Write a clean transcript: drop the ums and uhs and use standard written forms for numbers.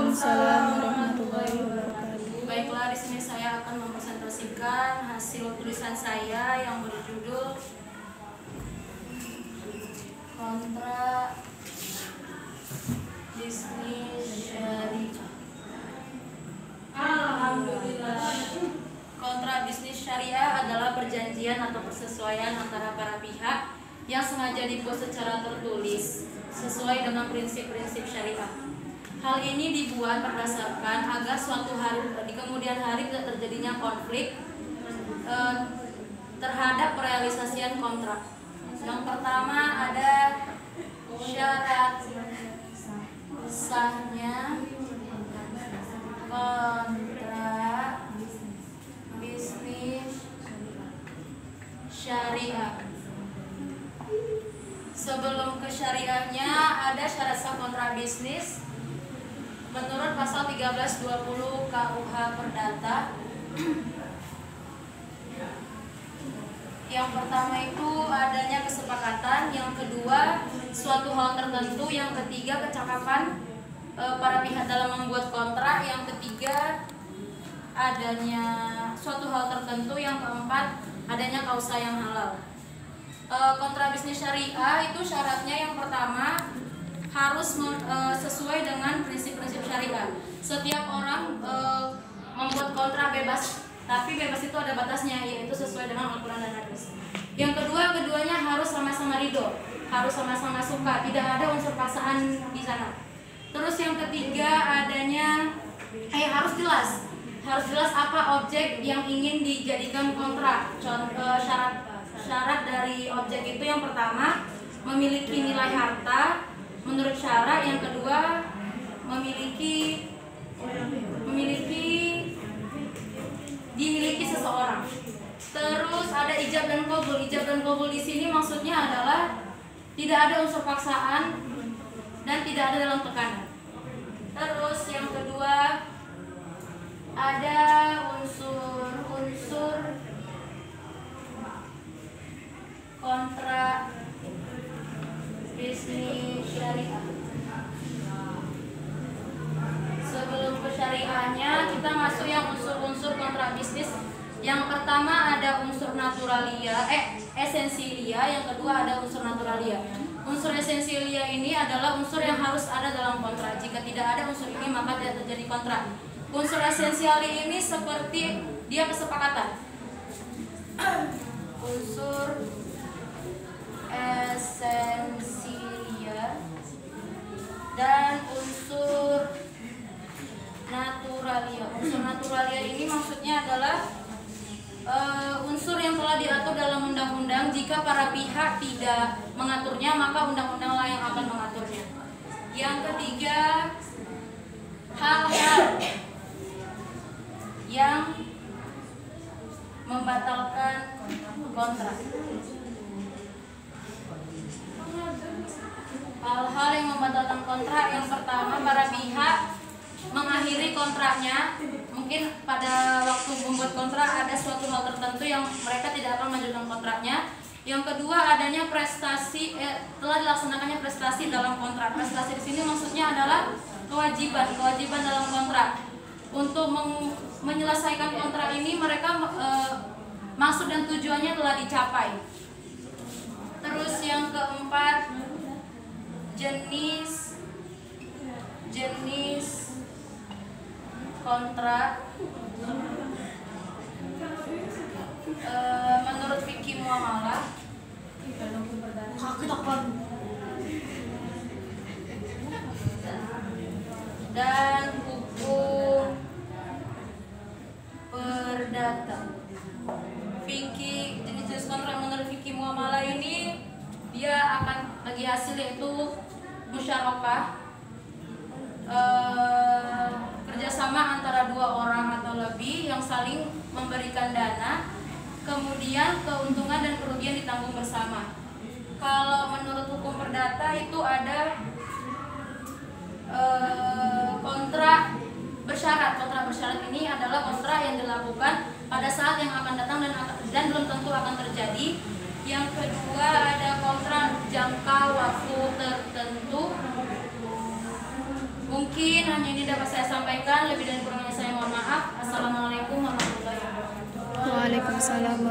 Waalaikumsalam warahmatullahi wabarakatuh. Baiklah, di sini saya akan mempresentasikan hasil tulisan saya yang berjudul Kontra Bisnis Syariah. Alhamdulillah. Kontra bisnis syariah adalah perjanjian atau persesuaian antara para pihak yang sengaja dibuat secara tertulis sesuai dengan prinsip-prinsip syariah. Hal ini dibuat berdasarkan agar suatu hari di kemudian hari tidak terjadinya konflik terhadap perealisasian kontrak. Yang pertama ada syarat sahnya kontrak bisnis syariah. Sebelum ke syariahnya ada syarat sah kontrak bisnis menurut pasal 1320 KUH Perdata. Yang pertama itu adanya kesepakatan, yang kedua suatu hal tertentu, yang ketiga kecakapan para pihak dalam membuat kontrak, yang ketiga adanya suatu hal tertentu, yang keempat adanya kausa yang halal. Kontrak bisnis syariah itu syaratnya yang pertama harus sesuai dengan prinsip-prinsip syariah. Setiap orang membuat kontrak bebas, tapi bebas itu ada batasnya, yaitu sesuai dengan Al-Quran dan hadis. Yang kedua, keduanya harus sama-sama ridho, harus sama-sama suka, tidak ada unsur paksaan di sana. Terus yang ketiga adanya harus jelas apa objek yang ingin dijadikan kontrak. Syarat dari objek itu yang pertama memiliki nilai harta menurut syarat, yang kedua dimiliki seseorang. Terus ada ijab dan qabul. Ijab dan qabul di sini maksudnya adalah tidak ada unsur paksaan dan tidak ada dalam tekanan. Terus yang kedua ada unsur kontrak bisnis syariah. Sebelum ke syariahnya, kita masuk yang unsur-unsur kontrak bisnis. Yang pertama ada unsur esensialia, yang kedua ada unsur naturalia. Unsur esensialia ini adalah unsur yang harus ada dalam kontrak. Jika tidak ada unsur ini maka tidak terjadi kontrak. Unsur esensialia ini seperti dia kesepakatan. Unsur esensialia dan unsur naturalia. Unsur naturalia ini maksudnya adalah unsur yang telah diatur dalam undang-undang. Jika para pihak tidak mengaturnya, maka undang-undanglah yang akan mengaturnya. Yang ketiga, hal-hal yang membatalkan kontrak. Hal-hal yang membatalkan kontrak, yang pertama para pihak mengakhiri kontraknya. Mungkin pada waktu membuat kontrak ada suatu hal tertentu yang mereka tidak akan melanjutkan kontraknya. Yang kedua adanya prestasi, telah dilaksanakannya prestasi dalam kontrak. Prestasi di sini maksudnya adalah kewajiban dalam kontrak. Untuk menyelesaikan kontrak ini mereka maksud dan tujuannya telah dicapai. Terus yang keempat jenis kontrak menurut fikih muamalah dan hukum perdata. Jenis kontrak menurut fikih muamalah ini dia akan bagi hasil yaitu musyarakah, kerjasama antara dua orang atau lebih yang saling memberikan dana, kemudian keuntungan dan kerugian ditanggung bersama. Kalau menurut hukum perdata itu ada kontrak bersyarat. Kontrak bersyarat ini adalah kontrak yang dilakukan pada saat yang akan datang dan belum tentu akan terjadi. Yang kedua ada kontrak jangka waktu tertentu. Mungkin hanya ini dapat saya sampaikan, lebih dan kurangnya saya mohon maaf. Assalamualaikum warahmatullahi wabarakatuh. Waalaikumsalam.